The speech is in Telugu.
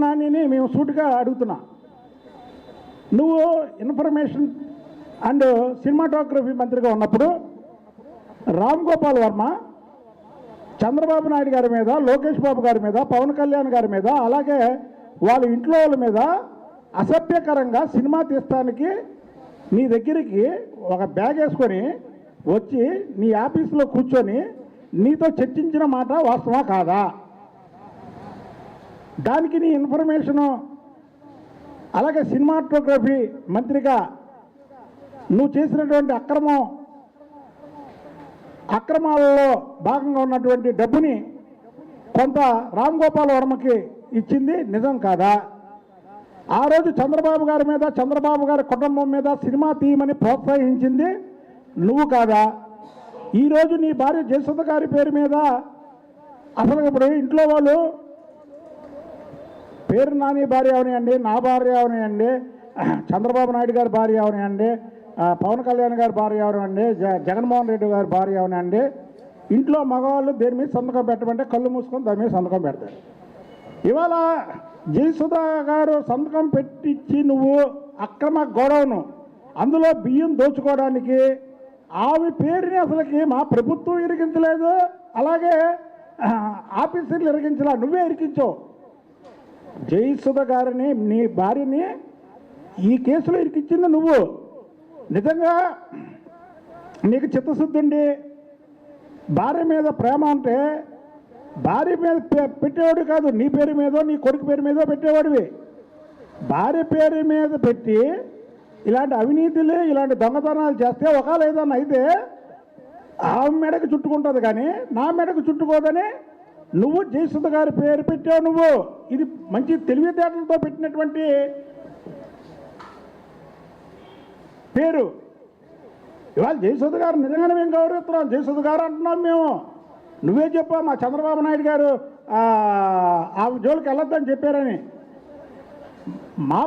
నానిని మేము సూటిగా అడుగుతున్నాం. నువ్వు ఇన్ఫర్మేషన్ అండ్ సినిమాటోగ్రఫీ మంత్రిగా ఉన్నప్పుడు రామ్ గోపాల్ వర్మ చంద్రబాబు నాయుడు గారి మీద, లోకేష్ బాబు గారి మీద, పవన్ కళ్యాణ్ గారి మీద, అలాగే వాళ్ళ ఇంట్లో వాళ్ళ మీద అసభ్యకరంగా సినిమా తీస్తానికి నీ దగ్గరికి ఒక బ్యాగ్ వేసుకొని వచ్చి నీ ఆఫీసులో కూర్చొని నీతో చర్చించిన మాట వాస్తవా కాదా? దానికి నీ ఇన్ఫర్మేషను, అలాగే సినిమాటోగ్రఫీ మంత్రిగా నువ్వు చేసినటువంటి అక్రమాలలో భాగంగా ఉన్నటువంటి డబ్బుని కొంత రామ్ గోపాల్ వర్మకి ఇచ్చింది నిజం కాదా? ఆ రోజు చంద్రబాబు గారి మీద, చంద్రబాబు గారి కుటుంబం మీద సినిమా తీయమని ప్రోత్సహించింది నువ్వు కాదా? ఈరోజు నీ భార్య జయసుధ గారి పేరు మీద అసలు ఇప్పుడు ఇంట్లో వాళ్ళు పేరు నాని భార్య అవనియండి, నా భార్య అవనియండి, చంద్రబాబు నాయుడు గారి భార్య అవనియండి, పవన్ కళ్యాణ్ గారి భార్య అవనివ్వండి, జగన్మోహన్ రెడ్డి గారి భార్య అవనివ్వండి, ఇంట్లో మగవాళ్ళు దేని మీద సంతకం పెట్టమంటే కళ్ళు మూసుకొని దాని మీద సంతకం పెడతారు. ఇవాళ జయసుధ గారు సంతకం పెట్టించి నువ్వు అక్రమ గొడవను అందులో బియ్యం దోచుకోవడానికి ఆమె పేరుని అసలుకి మా ప్రభుత్వం ఇరికించలేదు, అలాగే ఆఫీసర్లు ఇరికించలా, నువ్వే ఇరికించావు. జయసుధ గారిని, నీ భార్యని ఈ కేసులో ఇరికించింది నువ్వు. నిజంగా నీకు చిత్తశుద్ధి ఉండి భార్య మీద ప్రేమ అంటే భార్య మీద పెట్టేవాడు కాదు, నీ పేరు మీదో నీ కొడుకు పేరు మీదో పెట్టేవాడివి. భార్య పేరు మీద పెట్టి ఇలాంటి అవినీతులు, ఇలాంటి దొంగతనాలు చేస్తే ఒకవేళ ఏదన్నా అయితే ఆమె మెడకు చుట్టుకుంటుంది, కానీ నా మెడకు చుట్టుకోదని నువ్వు జయసుధ గారి పేరు పెట్టావు. నువ్వు ఇది మంచి తెలివితేటలతో పెట్టినటువంటి పేరు. ఇవాళ జయసుధ గారు నిజంగానే మేము గౌరవిస్తున్నాం. జయసుధ గారు అంటున్నాం మేము. నువ్వే చెప్పావు మా చంద్రబాబు నాయుడు గారు ఆ జోలికి వెళ్ళొద్దని చెప్పారని. మా